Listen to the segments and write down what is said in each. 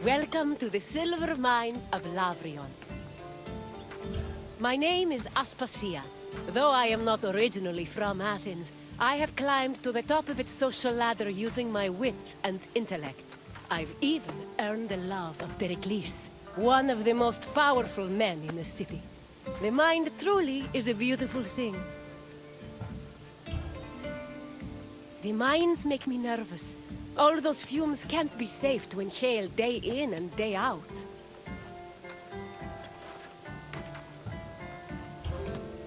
Welcome to the silver mines of Laurion. My name is Aspasia. Though I am not originally from Athens, I have climbed to the top of its social ladder using my wit and intellect. I've even earned the love of Pericles, one of the most powerful men in the city. The mind truly is a beautiful thing. The mines make me nervous. All those fumes can't be safe to inhale day in and day out.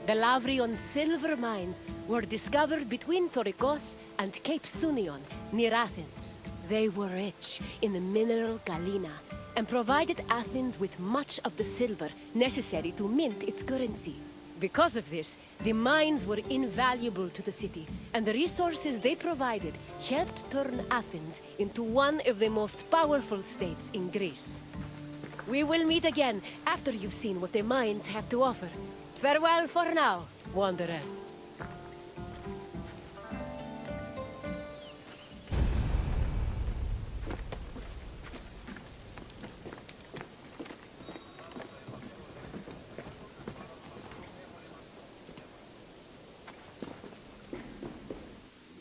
The Laurion silver mines were discovered between Thorikos and Cape Sunion, near Athens. They were rich in the mineral galena and provided Athens with much of the silver necessary to mint its currency. Because of this, the mines were invaluable to the city, and the resources they provided helped turn Athens into one of the most powerful states in Greece. We will meet again after you've seen what the mines have to offer. Farewell for now, wanderer.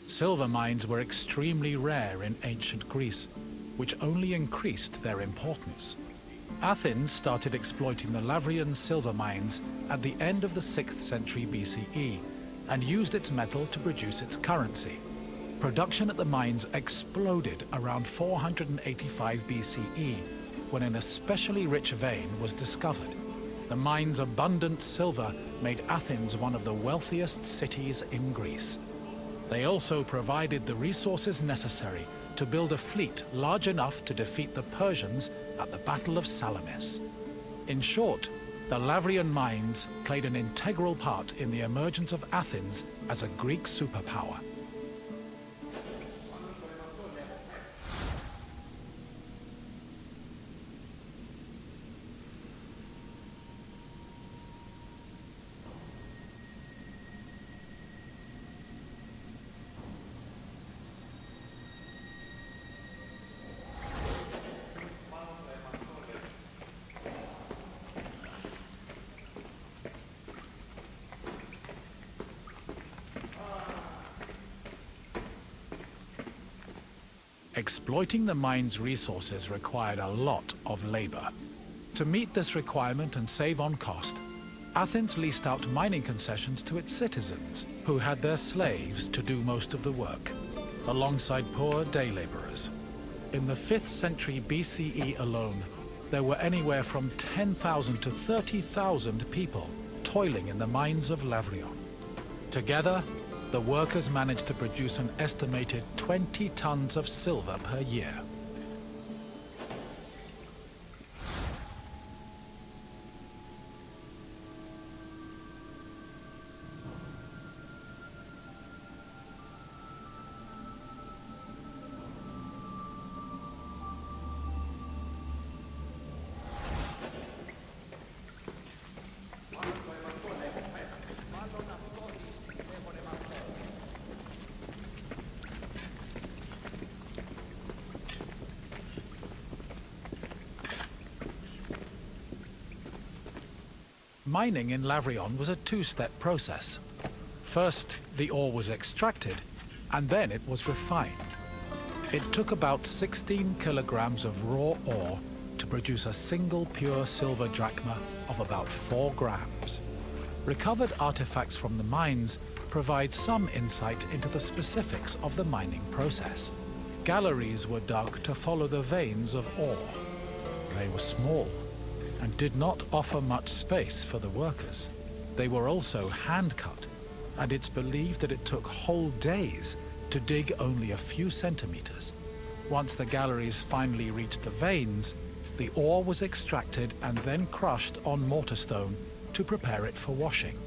Silver mines were extremely rare in ancient Greece, which only increased their importance. Athens started exploiting the Laurion silver mines at the end of the 6th century BCE and used its metal to produce its currency. Production at the mines exploded around 485 BCE when an especially rich vein was discovered. The mine's abundant silver made Athens one of the wealthiest cities in Greece. They also provided the resources necessary to build a fleet large enough to defeat the Persians at the Battle of Salamis. In short, the Laurion mines played an integral part in the emergence of Athens as a Greek superpower. Exploiting the mine's resources required a lot of labor. To meet this requirement and save on cost, Athens leased out mining concessions to its citizens, who had their slaves to do most of the work, alongside poor day laborers. In the 5th century BCE alone, there were anywhere from 10,000 to 30,000 people toiling in the mines of Laurion. Together, the workers managed to produce an estimated 20 tons of silver per year. Mining in Laurion was a two-step process. First, the ore was extracted, and then it was refined. It took about 16 kilograms of raw ore to produce a single pure silver drachma of about 4 grams. Recovered artifacts from the mines provide some insight into the specifics of the mining process. Galleries were dug to follow the veins of ore. They were small and did not offer much space for the workers. They were also hand-cut, and it's believed that it took whole days to dig only a few centimeters. Once the galleries finally reached the veins, the ore was extracted and then crushed on mortar stone to prepare it for washing.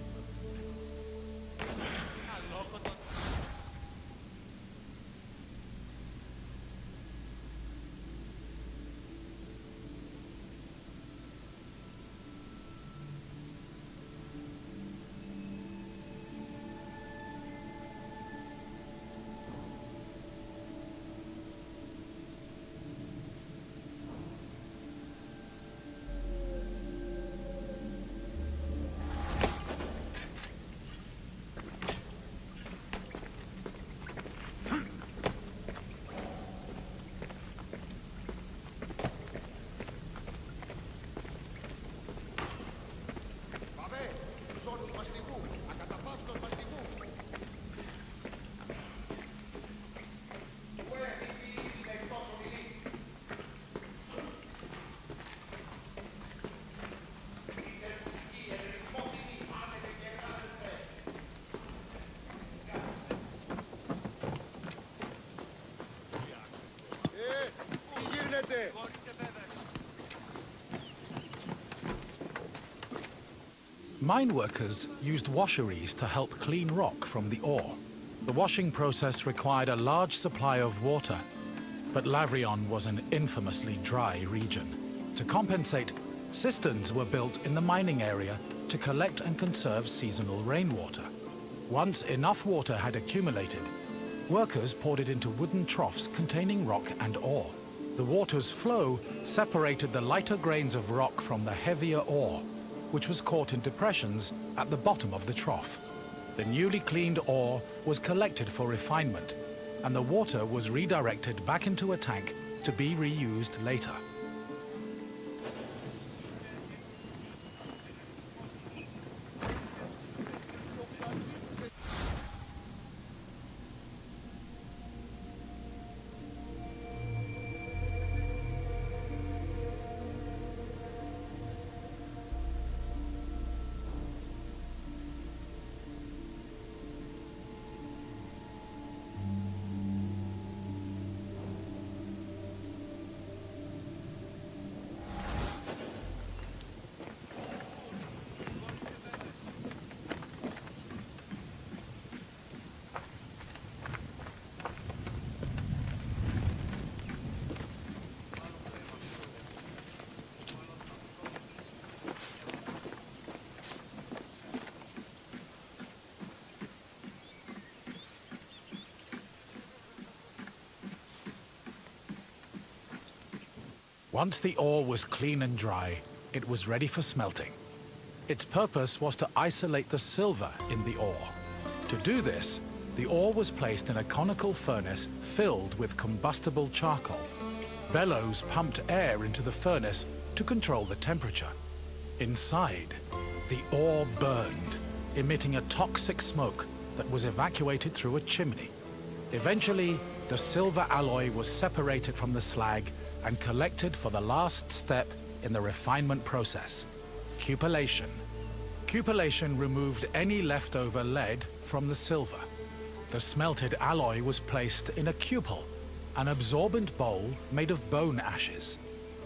Mine workers used washeries to help clean rock from the ore. The washing process required a large supply of water, but Laurion was an infamously dry region. To compensate, cisterns were built in the mining area to collect and conserve seasonal rainwater. Once enough water had accumulated, workers poured it into wooden troughs containing rock and ore. The water's flow separated the lighter grains of rock from the heavier ore, which was caught in depressions at the bottom of the trough. The newly cleaned ore was collected for refinement, and the water was redirected back into a tank to be reused later. Once the ore was clean and dry, it was ready for smelting. Its purpose was to isolate the silver in the ore. To do this, the ore was placed in a conical furnace filled with combustible charcoal. Bellows pumped air into the furnace to control the temperature. Inside, the ore burned, emitting a toxic smoke that was evacuated through a chimney. Eventually, the silver alloy was separated from the slag and collected for the last step in the refinement process, cupellation. Cupellation removed any leftover lead from the silver. The smelted alloy was placed in a cupel, an absorbent bowl made of bone ashes.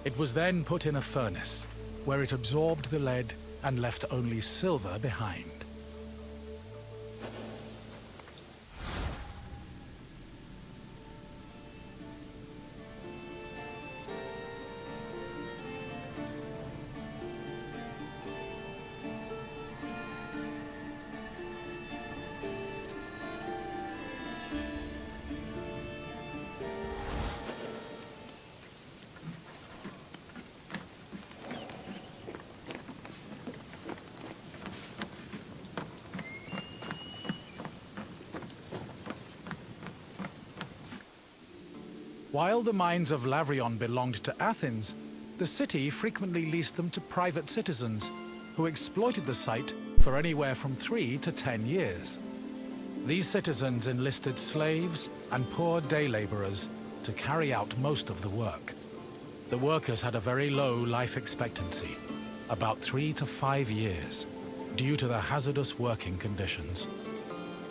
It was then put in a furnace, where it absorbed the lead and left only silver behind. While the mines of Laurion belonged to Athens, the city frequently leased them to private citizens who exploited the site for anywhere from 3 to 10 years. These citizens enlisted slaves and poor day laborers to carry out most of the work. The workers had a very low life expectancy, about 3 to 5 years, due to the hazardous working conditions.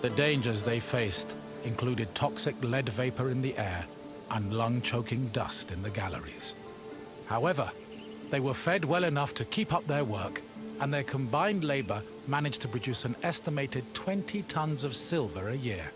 The dangers they faced included toxic lead vapor in the air and lung-choking dust in the galleries. However, they were fed well enough to keep up their work, and their combined labor managed to produce an estimated 20 tons of silver a year.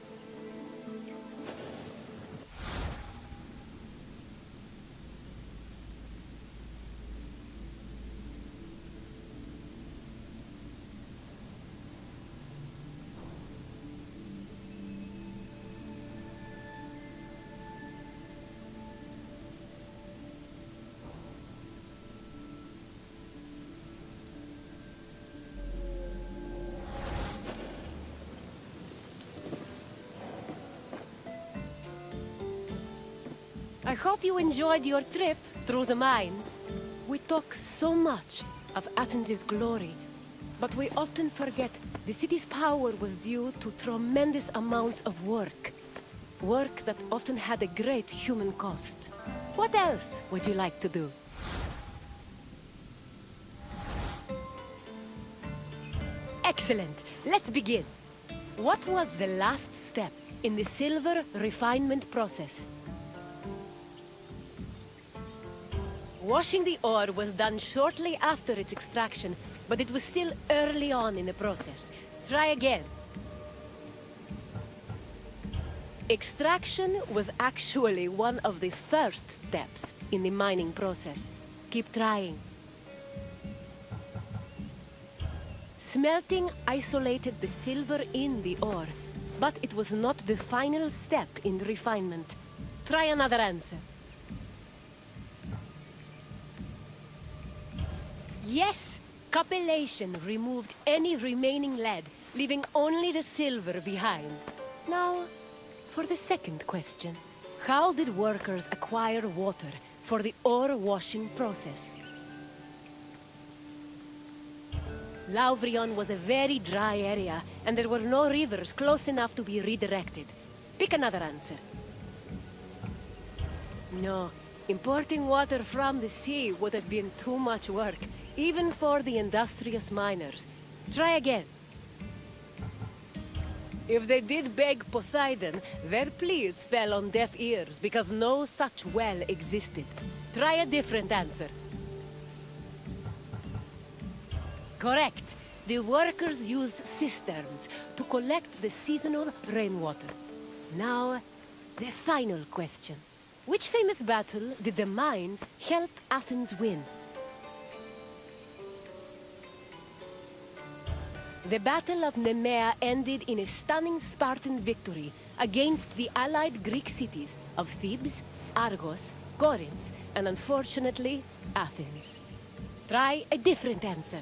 I hope you enjoyed your trip through the mines. We talk so much of Athens' glory, but we often forget the city's power was due to tremendous amounts of work. Work that often had a great human cost. What else would you like to do? Excellent. Let's begin. What was the last step in the silver refinement process? Washing the ore was done shortly after its extraction, but it was still early on in the process. Try again. Extraction was actually one of the first steps in the mining process. Keep trying. Smelting isolated the silver in the ore, but it was not the final step in refinement. Try another answer. Yes! Capellation removed any remaining lead, leaving only the silver behind. Now, for the second question. How did workers acquire water for the ore washing process? Laurion was a very dry area, and there were no rivers close enough to be redirected. Pick another answer. No, importing water from the sea would have been too much work, even for the industrious miners. Try again. If they did beg Poseidon, their pleas fell on deaf ears because no such well existed. Try a different answer. Correct. The workers used cisterns to collect the seasonal rainwater. Now, the final question. Which famous battle did the mines help Athens win? The Battle of Nemea ended in a stunning Spartan victory against the allied Greek cities of Thebes, Argos, Corinth, and unfortunately, Athens. Try a different answer.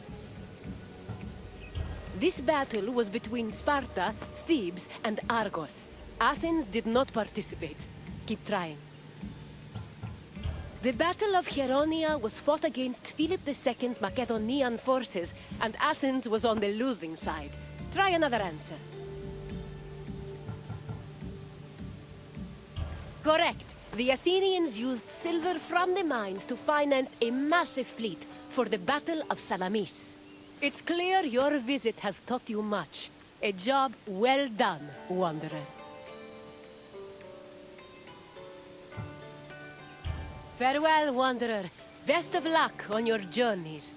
This battle was between Sparta, Thebes, and Argos. Athens did not participate. Keep trying. The Battle of Chaeronea was fought against Philip II's Macedonian forces, and Athens was on the losing side. Try another answer. Correct. The Athenians used silver from the mines to finance a massive fleet for the Battle of Salamis. It's clear your visit has taught you much. A job well done, Wanderer. Farewell, Wanderer. Best of luck on your journeys.